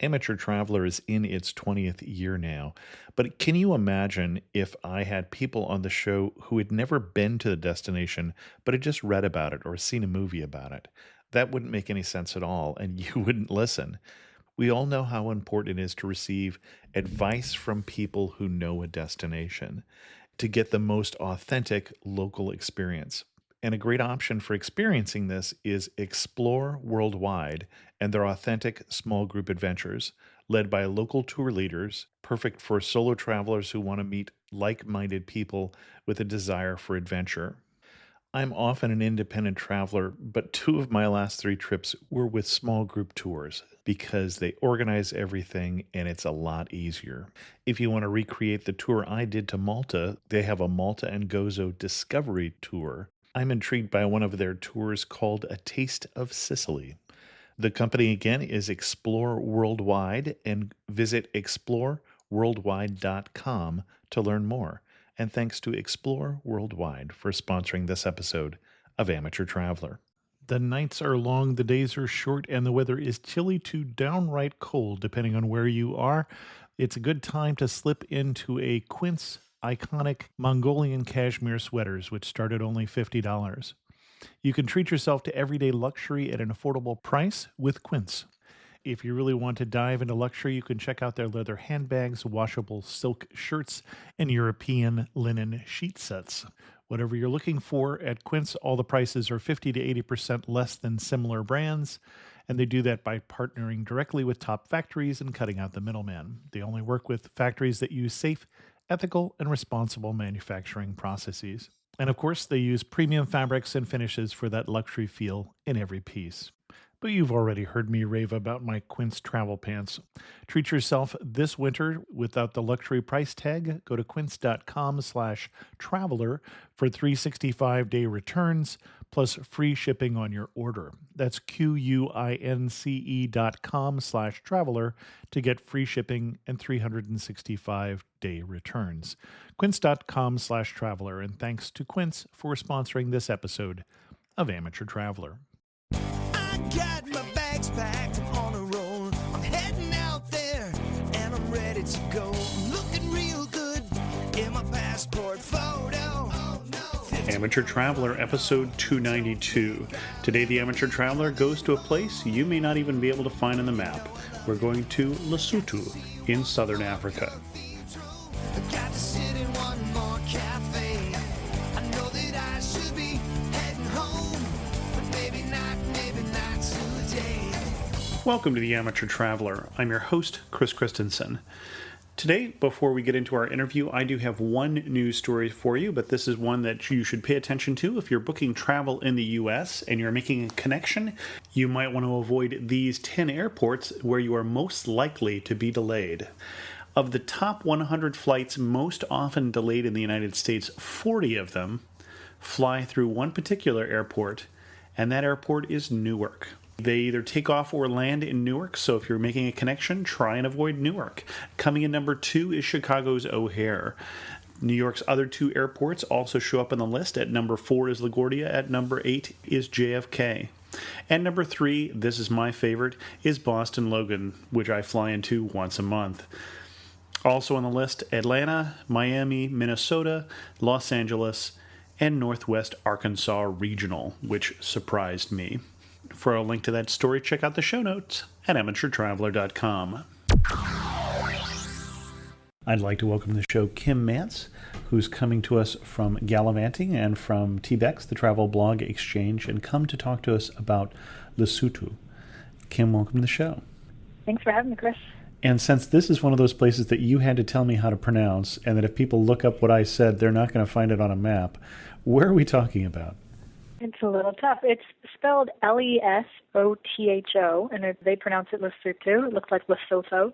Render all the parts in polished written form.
Amateur Traveler is in its 20th year now, but can you imagine if I had people on the show who had never been to the destination but had just read about it or seen a movie about it? That wouldn't make any sense at all, and you wouldn't listen. We all know how important it is to receive advice from people who know a destination to get the most authentic local experience. And a great option for experiencing this is Explore Worldwide and their authentic small group adventures, led by local tour leaders, perfect for solo travelers who want to meet like minded people with a desire for adventure. I'm often an independent traveler, but two of my last three trips were with small group tours because they organize everything and it's a lot easier. If you want to recreate the tour I did to Malta, they have a Malta and Gozo Discovery Tour. I'm intrigued by one of their tours called A Taste of Sicily. The company again is Explore Worldwide, and visit exploreworldwide.com to learn more. And thanks to Explore Worldwide for sponsoring this episode of Amateur Traveler. The nights are long, the days are short, and the weather is chilly to downright cold, depending on where you are. It's a good time to slip into a Quince iconic Mongolian cashmere sweaters, which start at only $50. You can treat yourself to everyday luxury at an affordable price with Quince. If you really want to dive into luxury, you can check out their leather handbags, washable silk shirts, and European linen sheet sets. Whatever you're looking for at Quince, all the prices are 50 to 80% less than similar brands, and they do that by partnering directly with top factories and cutting out the middleman. They only work with factories that use safe, ethical, and responsible manufacturing processes. And of course, they use premium fabrics and finishes for that luxury feel in every piece. But you've already heard me rave about my Quince travel pants. Treat yourself this winter without the luxury price tag. Go to quince.com/traveler for 365-day returns plus free shipping on your order. That's QUINCE.com/traveler to get free shipping and 365-day returns. Quince.com/traveler. And thanks to Quince for sponsoring this episode of Amateur Traveler. Got my bags packed, I'm on a roll. I'm heading out there and I'm ready to go. I'm looking real good in my passport photo. Oh, no. Amateur Traveler, episode 292. Today, the Amateur Traveler goes to a place you may not even be able to find on the map. We're going to Losotho in southern Africa. Got to sit in one more cafe. I know that I should be heading home, but maybe not today. Welcome to the Amateur Traveler. I'm your host, Chris Christensen. Today, before we get into our interview, I do have one news story for you, but this is one that you should pay attention to. If you're booking travel in the U.S. and you're making a connection, you might want to avoid these 10 airports where you are most likely to be delayed. Of the top 100 flights most often delayed in the United States, 40 of them fly through one particular airport, and that airport is Newark. They either take off or land in Newark, so if you're making a connection, try and avoid Newark. Coming in number 2 is Chicago's O'Hare. New York's other two airports also show up on the list. At number 4 is LaGuardia. At number 8 is JFK. And number 3, this is my favorite, is Boston Logan, which I fly into once a month. Also on the list, Atlanta, Miami, Minnesota, Los Angeles, and Northwest Arkansas Regional, which surprised me. For a link to that story, check out the show notes at amateurtraveler.com. I'd like to welcome to the show Kim Mance, who's coming to us from Gallivanting and from TBEX, the travel blog exchange, and come to talk to us about Losotho. Kim, welcome to the show. Thanks for having me, Chris. And since this is one of those places that you had to tell me how to pronounce, and that if people look up what I said, they're not going to find it on a map, where are we talking about? It's a little tough. It's spelled Lesotho, and they pronounce it Losotho. It looks like Losotho.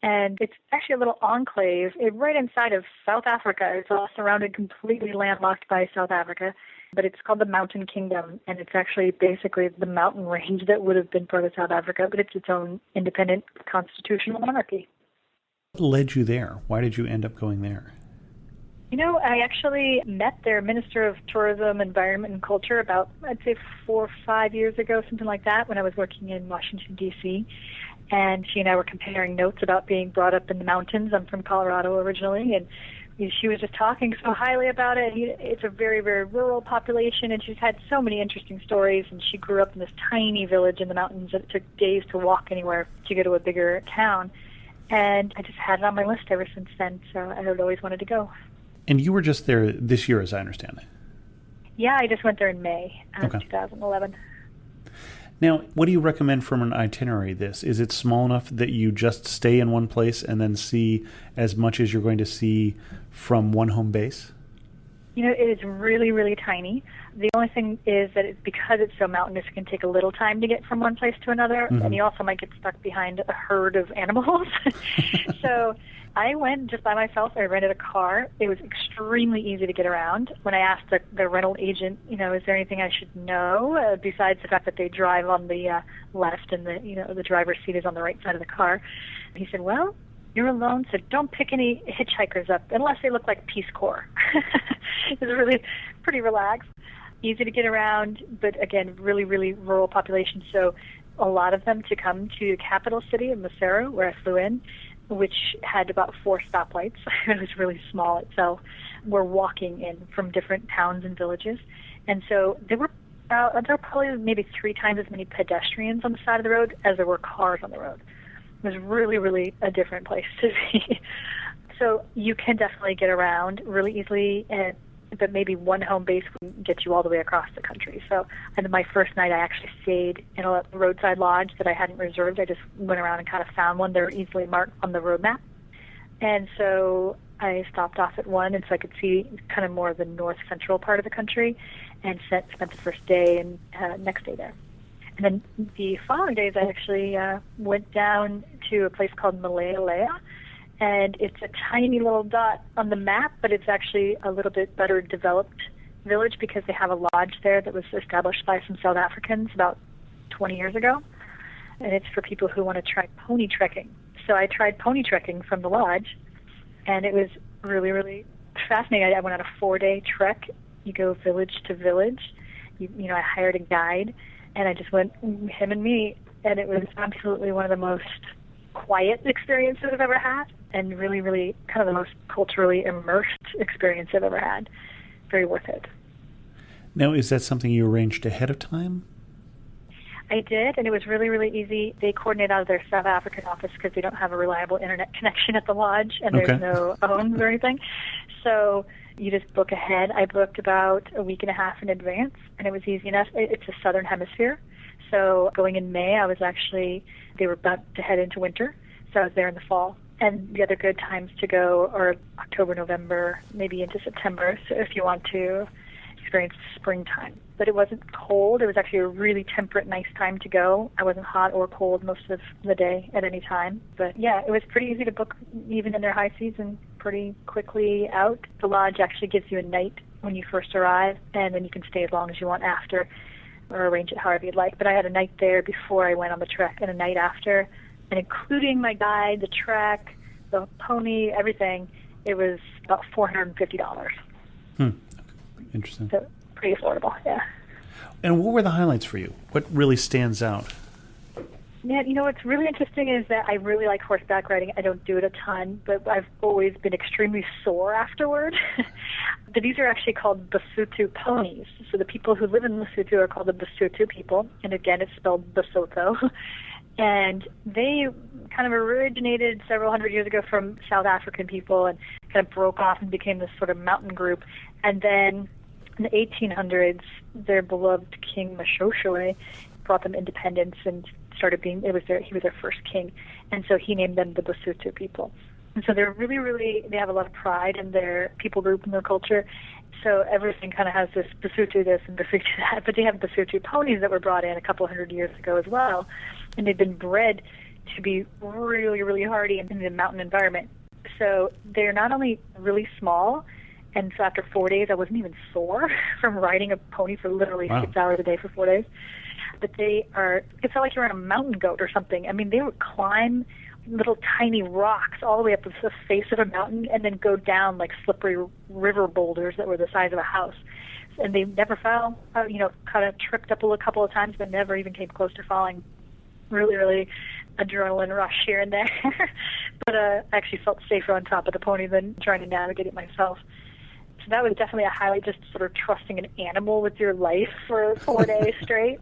And it's actually a little enclave right inside of South Africa. It's all surrounded, completely landlocked by South Africa. But it's called the Mountain Kingdom, and it's actually basically the mountain range that would have been part of South Africa, but it's its own independent constitutional monarchy. What led you there? Why did you end up going there? You know, I actually met their Minister of Tourism, Environment, and Culture about, I'd say, 4 or 5 years ago, something like that, when I was working in Washington, D.C., and she and I were comparing notes about being brought up in the mountains. I'm from Colorado originally, and she was just talking so highly about it. It's a very, very rural population, and she's had so many interesting stories, and she grew up in this tiny village in the mountains that it took days to walk anywhere to go to a bigger town. And I just had it on my list ever since then, so I had always wanted to go. And you were just there this year, as I understand it. Yeah, I just went there in May of Okay. 2011. Now, what do you recommend from an itinerary this? Is it small enough that you just stay in one place and then see as much as you're going to see from one home base? You know, it is really, really tiny. The only thing is that because it's so mountainous, it can take a little time to get from one place to another, and you also might get stuck behind a herd of animals. So I went just by myself. I rented a car. It was extremely easy to get around. When I asked the rental agent, is there anything I should know besides the fact that they drive on the left and the driver's seat is on the right side of the car, he said, well, you're alone, so don't pick any hitchhikers up unless they look like Peace Corps. It's really pretty relaxed, easy to get around, but again, really, really rural population. So a lot of them to come to the capital city of Maseru, where I flew in, which had about 4 stoplights. It was really small itself. We're walking in from different towns and villages. And so there were probably maybe 3 times as many pedestrians on the side of the road as there were cars on the road. It was really, really a different place to be. So you can definitely get around really easily, but maybe one home base wouldn't get you all the way across the country. So my first night I actually stayed in a roadside lodge that I hadn't reserved. I just went around and kind of found one. They were easily marked on the road map. And so I stopped off at one, and so I could see kind of more of the north central part of the country, and spent the first day and next day there. And then the following days, I actually went down to a place called Malaya, and it's a tiny little dot on the map, but it's actually a little bit better developed village because they have a lodge there that was established by some South Africans about 20 years ago, and it's for people who want to try pony trekking. So I tried pony trekking from the lodge, and it was really, really fascinating. I went on a 4-day trek. You go village to village. I hired a guide, and I just went, him and me, and it was absolutely one of the most quiet experiences I've ever had, and really, really kind of the most culturally immersed experience I've ever had. Very worth it. Now, is that something you arranged ahead of time? I did, and it was really, really easy. They coordinate out of their South African office because they don't have a reliable internet connection at the lodge, and there's no phones or anything. So you just book ahead. I booked about a week and a half in advance, and it was easy enough. It's a southern hemisphere. So going in May, they were about to head into winter, so I was there in the fall. And the other good times to go are October, November, maybe into September, so if you want to experience springtime. But it wasn't cold. It was actually a really temperate, nice time to go. I wasn't hot or cold most of the day at any time. But yeah, it was pretty easy to book even in their high season pretty quickly out. The lodge actually gives you a night when you first arrive, and then you can stay as long as you want after, or arrange it however you'd like. But I had a night there before I went on the trek and a night after, and including my guide, the trek, the pony, everything, it was about $450. Interesting. So pretty affordable, yeah. And what were the highlights for you? What really stands out? Yeah, what's really interesting is that I really like horseback riding. I don't do it a ton, but I've always been extremely sore afterward. But these are actually called Bosotho ponies. So the people who live in Lesotho are called the Bosotho people, and again, it's spelled Bosotho. And they kind of originated several hundred years ago from South African people and kind of broke off and became this sort of mountain group. And then in the 1800s, their beloved King Mashoshoe brought them independence and he was their first king. And so he named them the Bosotho people. And so they're really, really, they have a lot of pride in their people group and their culture. So everything kind of has this Bosotho this and Bosotho that. But they have Bosotho ponies that were brought in a couple hundred years ago as well. And they've been bred to be really, really hardy in the mountain environment. So they're not only really small, and so after 4 days I wasn't even sore from riding a pony for literally 6 hours a day for 4 days. But it felt like you're on a mountain goat or something. I mean, they would climb little tiny rocks all the way up the face of a mountain and then go down like slippery river boulders that were the size of a house. And they never fell, kind of tripped up a couple of times, but never even came close to falling. Really, really adrenaline rush here and there. But I actually felt safer on top of the pony than trying to navigate it myself. So that was definitely a highlight, just sort of trusting an animal with your life for 4 days straight.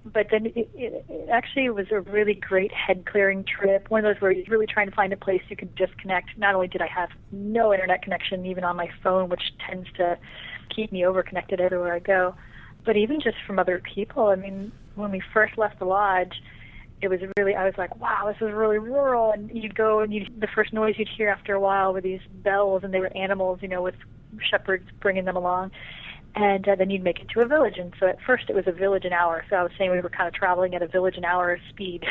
But then it actually was a really great head-clearing trip, one of those where you're really trying to find a place you could disconnect. Not only did I have no internet connection, even on my phone, which tends to keep me over-connected everywhere I go, but even just from other people. I mean, when we first left the lodge, it was really, I was like, wow, this is really rural. And you'd go and the first noise you'd hear after a while were these bells, and they were animals, with shepherds bringing them along. And then you'd make it to a village. And so at first it was a village an hour. So I was saying we were kind of traveling at a village an hour speed.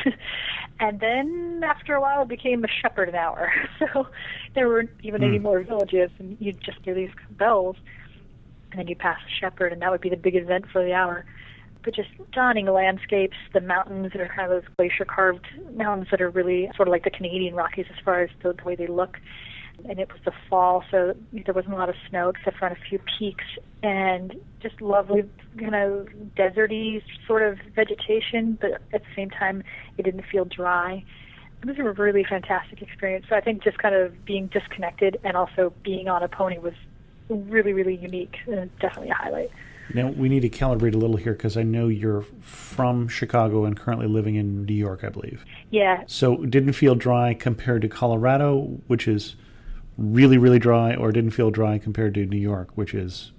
And then after a while it became a shepherd an hour. So there weren't even any more villages, and you'd just hear these bells. And then you'd pass a shepherd, and that would be the big event for the hour. But just stunning landscapes, the mountains that are kind of those glacier-carved mountains that are really sort of like the Canadian Rockies as far as the way they look. And it was the fall, so there wasn't a lot of snow except for on a few peaks, and just lovely, deserty sort of vegetation, but at the same time, it didn't feel dry. It was a really fantastic experience. So I think just kind of being disconnected and also being on a pony was really, really unique, and definitely a highlight. Now, we need to calibrate a little here because I know you're from Chicago and currently living in New York, I believe. Yeah. So it didn't feel dry compared to Colorado, which is really, really dry, or didn't feel dry compared to New York, which is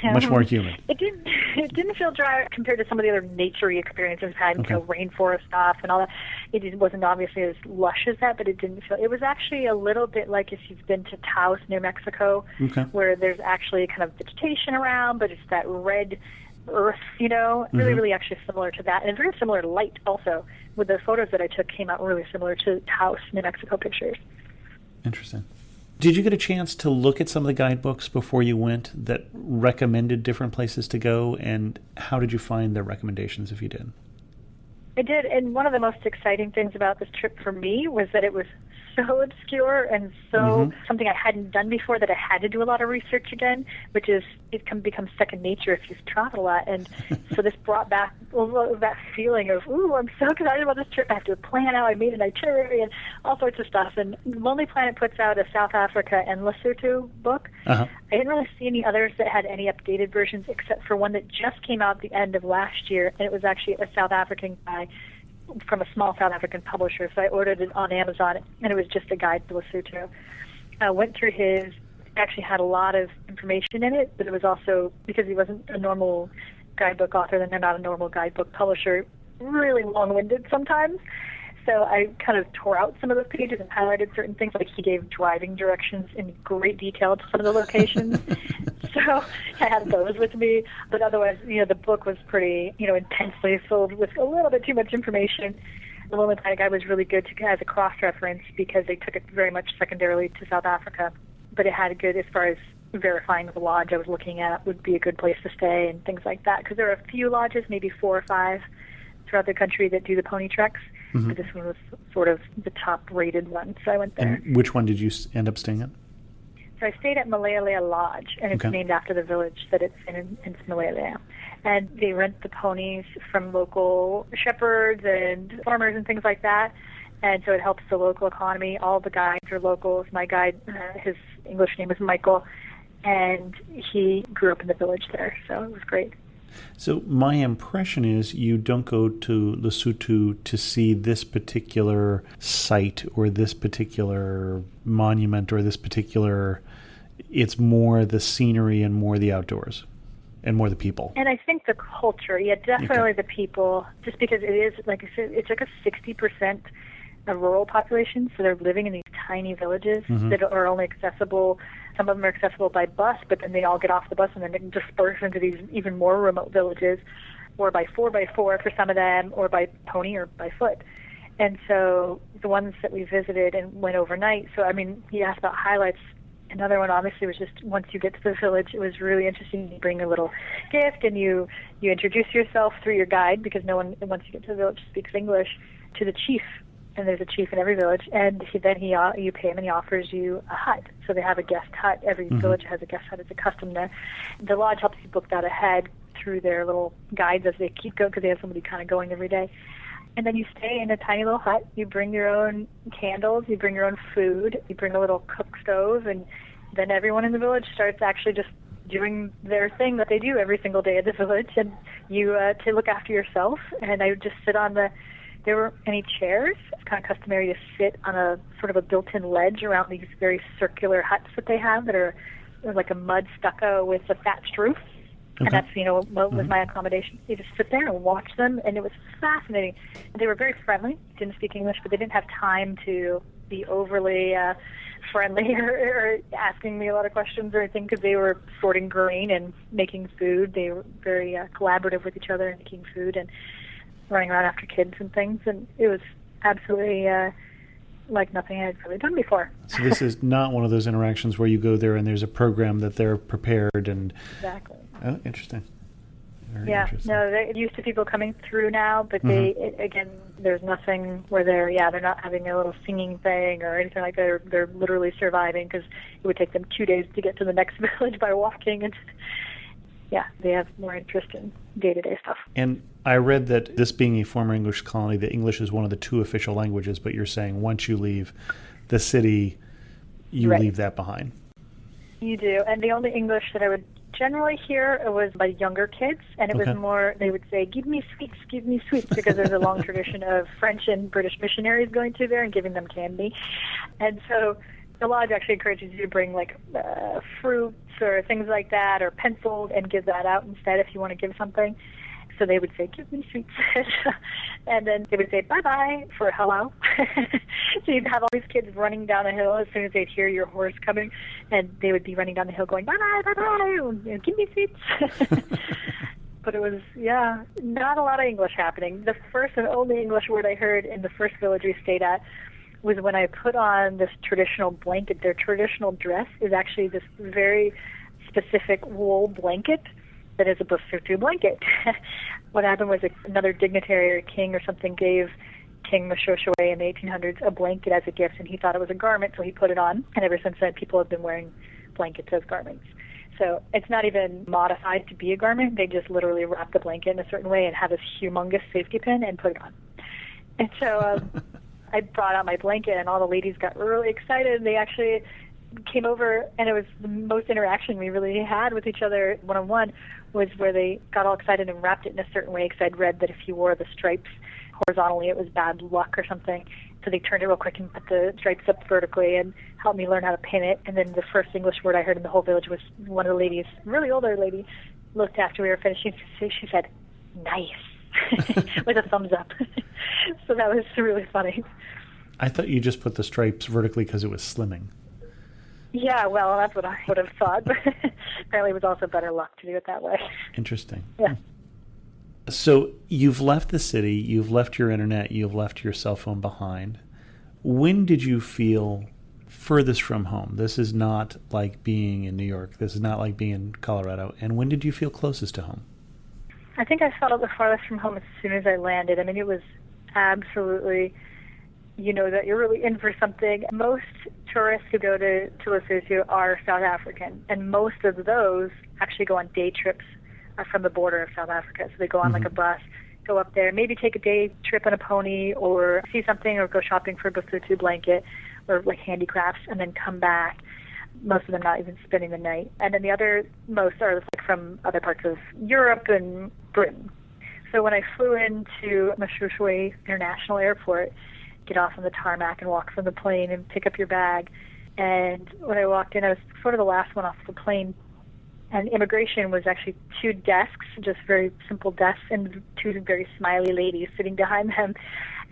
much more humid? It didn't feel dry compared to some of the other nature-y experiences we've had, rainforest stuff and all that. It wasn't obviously as lush as that, but it didn't feel. It was actually a little bit like if you've been to Taos, New Mexico, where there's actually kind of vegetation around, but it's that red earth, really, really actually similar to that. And very similar light also. With the photos that I took came out really similar to Taos, New Mexico pictures. Interesting. Did you get a chance to look at some of the guidebooks before you went that recommended different places to go, and how did you find their recommendations if you did? I did, and one of the most exciting things about this trip for me was that it was so obscure and so something I hadn't done before that I had to do a lot of research again, which is, it can become second nature if you've traveled a lot. And so this brought back that feeling of, ooh, I'm so excited about this trip. I have to plan out. I made an itinerary and all sorts of stuff. And Lonely Planet puts out a South Africa and Losotho book. I didn't really see any others that had any updated versions except for one that just came out at the end of last year, and it was actually a South African guy from a small South African publisher. So I ordered it on Amazon, and it was just a guide to Losotho. I went through his, actually had a lot of information in it, but it was also, because he wasn't a normal guidebook author, then they're not a normal guidebook publisher, really long-winded sometimes. So I kind of tore out some of those pages and highlighted certain things, like he gave driving directions in great detail to some of the locations. So I had those with me. But otherwise, the book was pretty, intensely filled with a little bit too much information. The Lonely Planet guide was really good as a cross-reference because they took it very much secondarily to South Africa. But it had a good, as far as verifying the lodge I was looking at would be a good place to stay and things like that. Because there are a few lodges, maybe 4 or 5, throughout the country that do the pony treks. But this one was sort of the top-rated one, so I went there. And which one did you end up staying at? So I stayed at Malelea Lodge, and it's named after the village that it's in. It's Malelea. And they rent the ponies from local shepherds and farmers and things like that. And so it helps the local economy. All the guides are locals. My guide, his English name is Michael, and he grew up in the village there, so it was great. So my impression is you don't go to Lesotho to see this particular site or this particular monument or this particular, it's more the scenery and more the outdoors and more the people. And I think the culture, definitely the people, just because it is, like I said, it's like a 60% a rural population, so they're living in these tiny villages that are only accessible. Some of them are accessible by bus, but then they all get off the bus and then they disperse into these even more remote villages, or by 4x4 for some of them, or by pony or by foot. And so the ones that we visited and went overnight, so I mean, he asked about highlights. Another one obviously was just once you get to the village, it was really interesting. You bring a little gift and you introduce yourself through your guide, because no one, once you get to the village, speaks English, to the chief. And there's a chief in every village, and then you pay him and he offers you a hut. So they have a guest hut. Every village has a guest hut. It's a custom there. The lodge helps you book that ahead through their little guides as they keep going, because they have somebody kind of going every day. And then you stay in a tiny little hut. You bring your own candles. You bring your own food. You bring a little cook stove. And then everyone in the village starts actually just doing their thing that they do every single day at the village. And you to look after yourself. And I would just sit on there weren't any chairs. It's kind of customary to sit on a sort of a built-in ledge around these very circular huts that they have that are like a mud stucco with a thatched roof. Okay. And that's, what was my accommodation. You just sit there and watch them, and it was fascinating. And they were very friendly, didn't speak English, but they didn't have time to be overly friendly or asking me a lot of questions or anything, because they were sorting grain and making food. They were very collaborative with each other and making food and running around after kids and things. And it was absolutely like nothing I had really done before. So this is not one of those interactions where you go there and there's a program that they're prepared and... Exactly. Oh, interesting. Very yeah, interesting. no, they're used to people coming through now, but again, there's nothing where they're not having a little singing thing or anything like that. They're literally surviving, because it would take them 2 days to get to the next village by walking. And yeah, they have more interest in day-to-day stuff. And I read that this being a former English colony, that English is one of the 2 official languages, but you're saying once you leave the city, you Right. leave that behind. You do, and the only English that I would generally hear was by younger kids, and it Okay. was more, they would say, give me sweets, because there's a long tradition of French and British missionaries going through there and giving them candy. And so the lodge actually encourages you to bring like fruits or things like that, or pencils, and give that out instead if you want to give something. So they would say, give me sweets. And then they would say, bye-bye for hello. So you'd have all these kids running down a hill as soon as they'd hear your horse coming, and they would be running down the hill going, bye-bye, bye-bye, give me sweets. But it was, not a lot of English happening. The first and only English word I heard in the first village we stayed at was when I put on this traditional blanket. Their traditional dress is actually this very specific wool blanket that is a Bosotho blanket. What happened was another dignitary or king or something gave King Moshoshwe in the 1800s a blanket as a gift, and he thought it was a garment, so he put it on. And ever since then, people have been wearing blankets as garments. So it's not even modified to be a garment. They just literally wrap the blanket in a certain way and have this humongous safety pin and put it on. And so I brought out my blanket, and all the ladies got really excited. They actually came over, and it was the most interaction we really had with each other one-on-one, was where they got all excited and wrapped it in a certain way, because I'd read that if you wore the stripes horizontally, it was bad luck or something. So they turned it real quick and put the stripes up vertically and helped me learn how to pin it. And then the first English word I heard in the whole village was one of the ladies, really older lady, looked after we were finishing. She said, nice, with a thumbs up. So that was really funny. I thought you just put the stripes vertically because it was slimming. Yeah, well, that's what I would have thought, but apparently it was also better luck to do it that way. Interesting. Yeah. So you've left the city, you've left your internet, you've left your cell phone behind. When did you feel furthest from home? This is not like being in New York. This is not like being in Colorado. And when did you feel closest to home? I think I felt the farthest from home as soon as I landed. I mean, it was absolutely, that you're really in for something. Most tourists who go to Losotho are South African, and most of those actually go on day trips from the border of South Africa. So they go on like a bus, go up there, maybe take a day trip on a pony, or see something, or go shopping for a Bosotho blanket or like handicrafts, and then come back. Most of them not even spending the night. And then the other most are like from other parts of Europe and Britain. So when I flew into Moshoshwe International Airport, get off on the tarmac and walk from the plane and pick up your bag. And when I walked in, I was sort of the last one off the plane. And immigration was actually 2 desks, just very simple desks, and 2 very smiley ladies sitting behind them.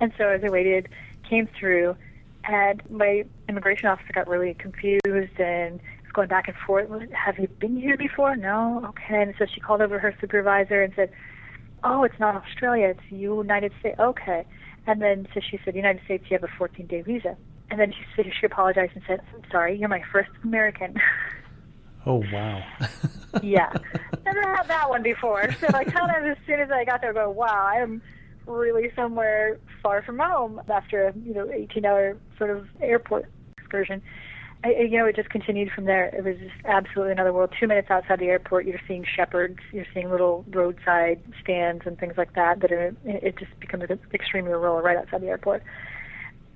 And so as I waited, came through, and my immigration officer got really confused and was going back and forth. Have you been here before? No? Okay. And so she called over her supervisor and said, oh, it's not Australia, it's United States. Okay. And then so she said, United States, you have a 14-day visa. And then she apologized and said, I'm sorry, you're my first American. Oh, wow. Yeah. Never had that one before. So I kind of, as soon as I got there, I go, wow, I'm really somewhere far from home after a 18-hour sort of airport excursion. It just continued from there. It was just absolutely another world. 2 minutes outside the airport, you're seeing shepherds, you're seeing little roadside stands and things like that. It just becomes extremely rural right outside the airport.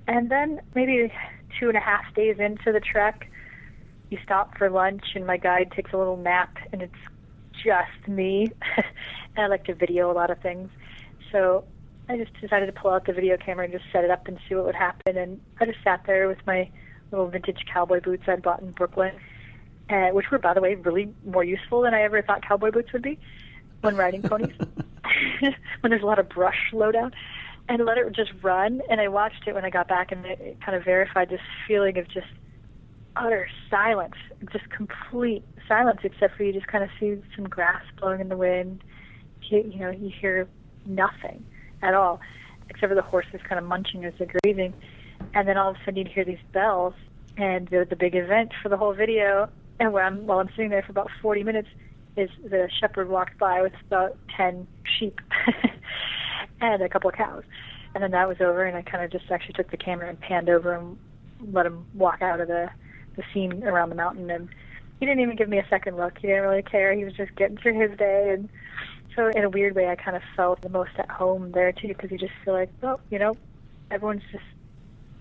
And then maybe 2.5 days into the trek, you stop for lunch, and my guide takes a little nap, and it's just me. And I like to video a lot of things. So I just decided to pull out the video camera and just set it up and see what would happen. And I just sat there with my little vintage cowboy boots I'd bought in Brooklyn, which were, by the way, really more useful than I ever thought cowboy boots would be when riding ponies, when there's a lot of brush low down. And let it just run. And I watched it when I got back, and it kind of verified this feeling of just utter silence, just complete silence, except for you just kind of see some grass blowing in the wind. You hear nothing at all, except for the horses kind of munching as they're grazing. And then all of a sudden you'd hear these bells, and the big event for the whole video, and while I'm sitting there for about 40 minutes, is the shepherd walked by with about 10 sheep and a couple of cows. And then that was over, and I kind of just actually took the camera and panned over and let him walk out of the scene around the mountain. And he didn't even give me a second look. He didn't really care. He was just getting through his day. And so in a weird way, I kind of felt the most at home there, too, because you just feel like, everyone's just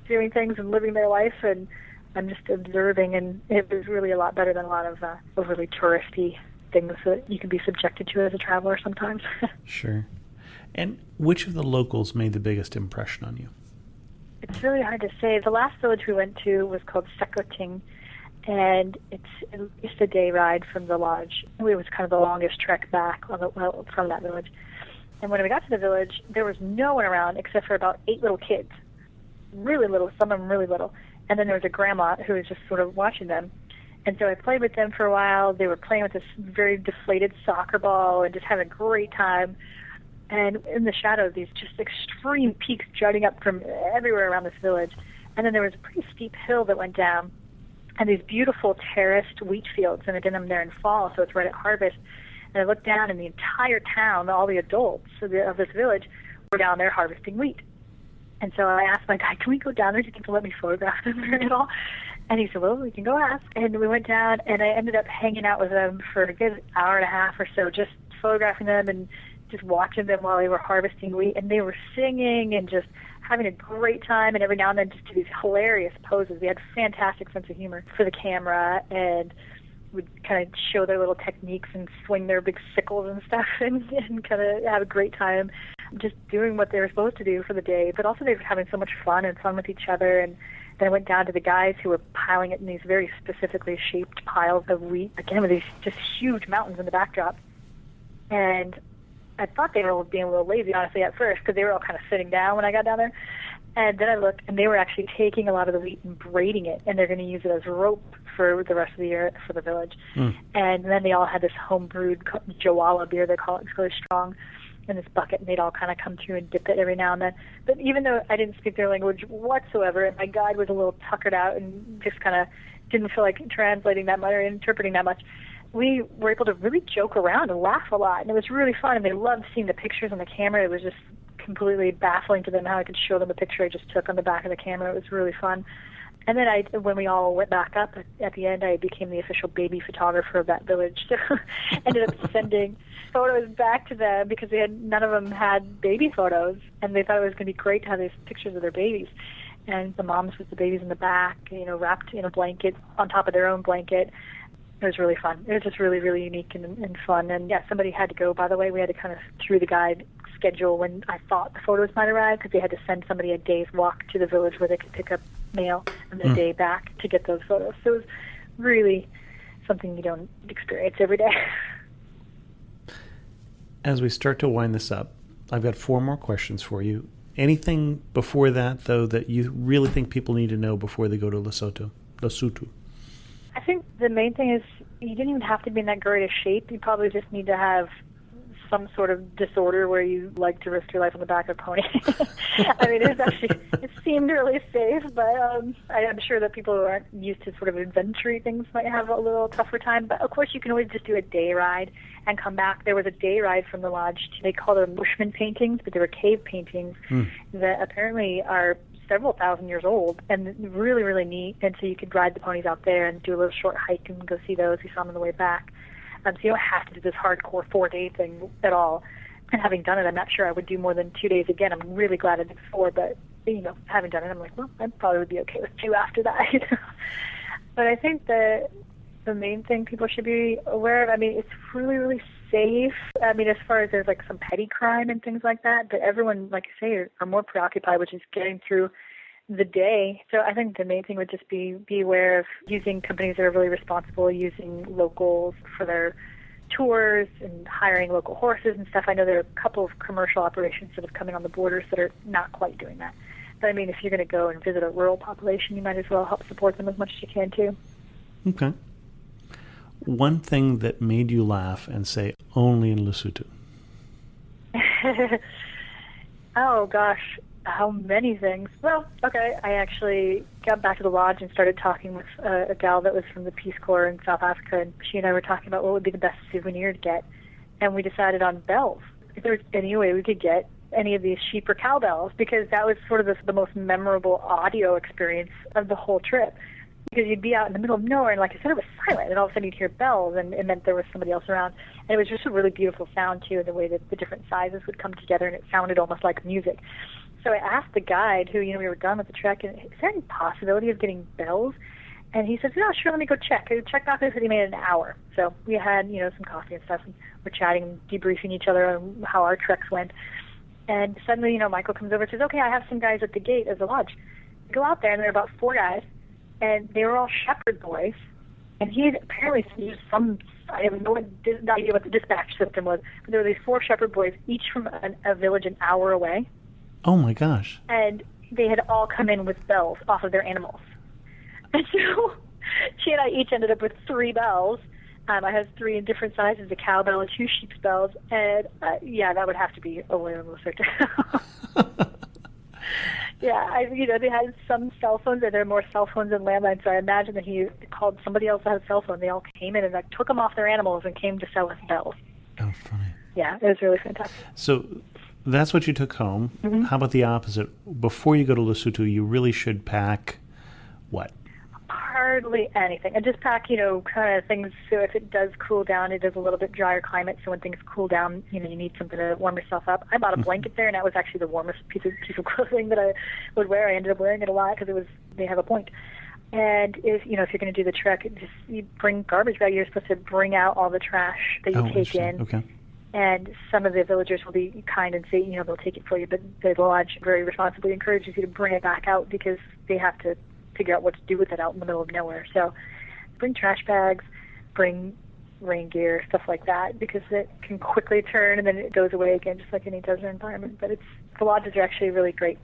doing things and living their life, and I'm just observing. And it was really a lot better than a lot of overly touristy things that you can be subjected to as a traveler sometimes. Sure. And which of the locals made the biggest impression on you? It's really hard to say. The last village we went to was called Sekoting, and it's just a day ride from the lodge. It was kind of the longest trek back from that village. And when we got to the village, there was no one around except for about 8 little kids. Really little, some of them really little. And then there was a grandma who was just sort of watching them. And so I played with them for a while. They were playing with this very deflated soccer ball and just having a great time. And in the shadow of these just extreme peaks jutting up from everywhere around this village. And then there was a pretty steep hill that went down, and these beautiful terraced wheat fields. And again, I'm there in fall, so it's right at harvest. And I looked down, and the entire town, all the adults of this village, were down there harvesting wheat. And so I asked my guy, can we go down there? Do you think he'll let me photograph them at all? And he said, well, we can go ask. And we went down, and I ended up hanging out with them for a good hour and a half or so, just photographing them and just watching them while they were harvesting wheat. And they were singing and just having a great time, and every now and then just do these hilarious poses. They had a fantastic sense of humor for the camera, and would kind of show their little techniques and swing their big sickles and stuff and kind of have a great time just doing what they were supposed to do for the day. But also they were having so much fun with each other. And then I went down to the guys who were piling it in these very specifically shaped piles of wheat, again with these just huge mountains in the backdrop. And I thought they were being a little lazy, honestly, at first, because they were all kind of sitting down when I got down there. And then I looked, and they were actually taking a lot of the wheat and braiding it, and they're going to use it as rope for the rest of the year for the village. And then they all had this home-brewed Jawala beer, they call it. It's really strong, in this bucket, and they'd all kind of come to and dip it every now and then. But even though I didn't speak their language whatsoever, and my guide was a little tuckered out and just kind of didn't feel like translating that much or interpreting that much, we were able to really joke around and laugh a lot, and it was really fun. And they loved seeing the pictures on the camera. It was just completely baffling to them how I could show them a picture I just took on the back of the camera. It was really fun. And then when we all went back up at the end, I became the official baby photographer of that village. So ended up sending photos back to them because none of them had baby photos, and they thought it was going to be great to have these pictures of their babies. And the moms with the babies in the back, wrapped in a blanket on top of their own blanket. It was really fun. It was just really, really unique and fun. And yeah, somebody had to go, by the way. We had to kind of, through the guide, schedule when I thought the photos might arrive, because they had to send somebody a day's walk to the village where they could pick up mail and the day back to get those photos. So it was really something you don't experience every day. As we start to wind this up, I've got 4 more questions for you. Anything before that, though, that you really think people need to know before they go to Losotho? I think the main thing is you didn't even have to be in that great a shape. You probably just need to have some sort of disorder where you like to risk your life on the back of a pony. I mean, it seemed really safe, but I'm sure that people who aren't used to sort of adventure things might have a little tougher time. But of course, you can always just do a day ride and come back. There was a day ride from the lodge. They call them Bushman paintings, but they were cave paintings that apparently are several thousand years old and really, really neat. And so you could ride the ponies out there and do a little short hike and go see those. We saw them on the way back. So you don't have to do this hardcore 4-day thing at all. And having done it, I'm not sure I would do more than 2 days again. I'm really glad I did 4, but, having done it, I'm like, well, I probably would be okay with 2 after that. But I think the main thing people should be aware of, it's really, really safe. As far as there's like some petty crime and things like that, but everyone, like I say, are more preoccupied with just getting through the day. So I think the main thing would just be aware of using companies that are really responsible, using locals for their tours and hiring local horses and stuff. I know there are a couple of commercial operations that have come in on the borders that are not quite doing that. But if you're going to go and visit a rural population, you might as well help support them as much as you can too. Okay. One thing that made you laugh and say only in Losotho? Oh gosh, how many things. Well, okay, I actually got back to the lodge and started talking with a gal that was from the Peace Corps in South Africa, and she and I were talking about what would be the best souvenir to get, and we decided on bells. If there was any way we could get any of these sheep or cow bells, because that was sort of the most memorable audio experience of the whole trip. Because you'd be out in the middle of nowhere, and like I said, it was silent, and all of a sudden you'd hear bells, and it meant there was somebody else around. And it was just a really beautiful sound, too, the way that the different sizes would come together, and it sounded almost like music. So I asked the guide, who, we were done with the trek, and is there any possibility of getting bells? And he said, no, sure, let me go check. I checked back, and he said he made it in an hour. So we had, some coffee and stuff, and we're chatting and debriefing each other on how our treks went. And suddenly, Michael comes over and says, okay, I have some guys at the gate of the lodge. We go out there, and there are about 4 guys, and they were all shepherd boys, and he had apparently used I have no idea what the dispatch system was, but there were these 4 shepherd boys, each from a village an hour away. Oh my gosh. And they had all come in with bells off of their animals. And so she and I each ended up with 3 bells. I had 3 in different sizes, a cow bell and 2 sheep's bells, and that would have to be only in Losotho. Yeah, they had some cell phones, and there are more cell phones than landlines, so I imagine that he called somebody else that had a cell phone. They all came in and took them off their animals and came to sell us bells. Oh, funny. Yeah, it was really fantastic. So that's what you took home. Mm-hmm. How about the opposite? Before you go to Losotho, you really should pack what? Hardly anything. And just pack, kind of things so if it does cool down, it is a little bit drier climate, so when things cool down, you need something to warm yourself up. I bought a blanket there, and that was actually the warmest piece of clothing that I would wear. I ended up wearing it a lot because they have a point. And if you're going to do the trek, you bring garbage bag. You're supposed to bring out all the trash that you take in. Okay. And some of the villagers will be kind and say, they'll take it for you, but the lodge very responsibly encourages you to bring it back out because they have to figure out what to do with it out in the middle of nowhere. So bring trash bags, bring rain gear, stuff like that, because it can quickly turn and then it goes away again, just like any desert environment. But the lodges are actually really great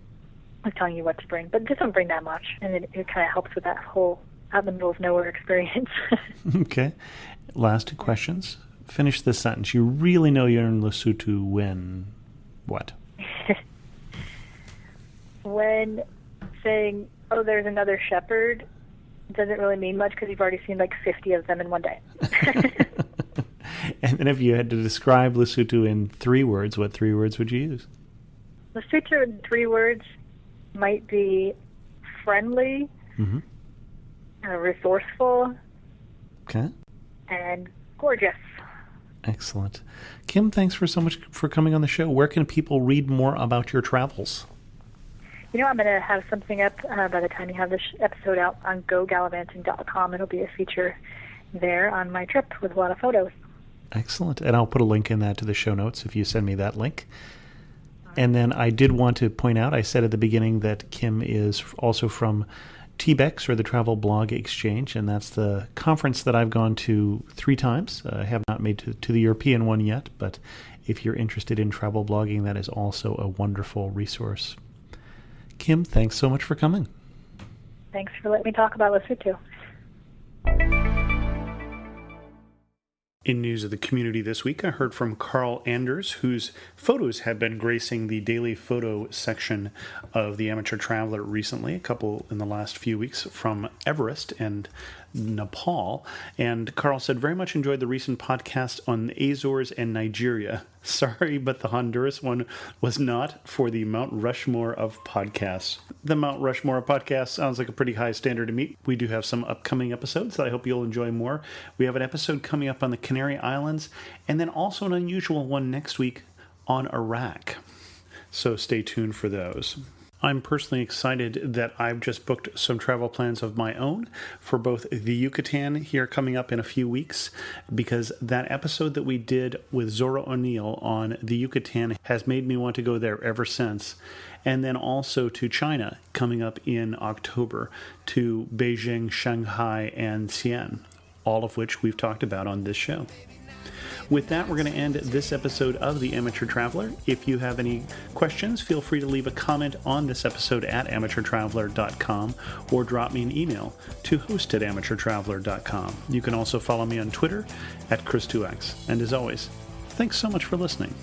with telling you what to bring, but just don't bring that much, and it kind of helps with that whole out in the middle of nowhere experience. Okay. Last 2 questions. Finish this sentence. You really know you're in Losotho when what? When saying, oh, there's another shepherd, doesn't really mean much because you've already seen like 50 of them in one day. And then if you had to describe Losotho in 3 words, what 3 words would you use? Losotho in 3 words might be friendly, mm-hmm. Resourceful, okay, and gorgeous. Excellent. Kim, thanks so much for coming on the show. Where can people read more about your travels? I'm going to have something up by the time you have this episode out on gogallivanting.com. It'll be a feature there on my trip with a lot of photos. Excellent. And I'll put a link in that to the show notes if you send me that link. And then I did want to point out, I said at the beginning that Kim is also from TBEX, or the Travel Blog Exchange, and that's the conference that I've gone to 3 times. I have not made to the European one yet, but if you're interested in travel blogging, that is also a wonderful resource. Kim, thanks so much for coming. Thanks for letting me talk about Losotho. In news of the community this week, I heard from Carl Anders, whose photos have been gracing the daily photo section of the Amateur Traveler recently, a couple in the last few weeks from Everest and Nepal. And Carl said, very much enjoyed the recent podcast on the Azores and Nigeria. Sorry, but the Honduras one was not for the Mount Rushmore of podcasts. The Mount Rushmore of podcasts sounds like a pretty high standard to meet. We do have some upcoming episodes that I hope you'll enjoy more. We have an episode coming up on the Canary Islands, and then also an unusual one next week on Iraq. So stay tuned for those. I'm personally excited that I've just booked some travel plans of my own for both the Yucatan here coming up in a few weeks, because that episode that we did with Zora O'Neill on the Yucatan has made me want to go there ever since. And then also to China coming up in October, to Beijing, Shanghai, and Xi'an, all of which we've talked about on this show. With that, we're going to end this episode of The Amateur Traveler. If you have any questions, feel free to leave a comment on this episode at amateurtraveler.com or drop me an email to host@amateurtraveler.com. You can also follow me on Twitter at Chris2X. And as always, thanks so much for listening.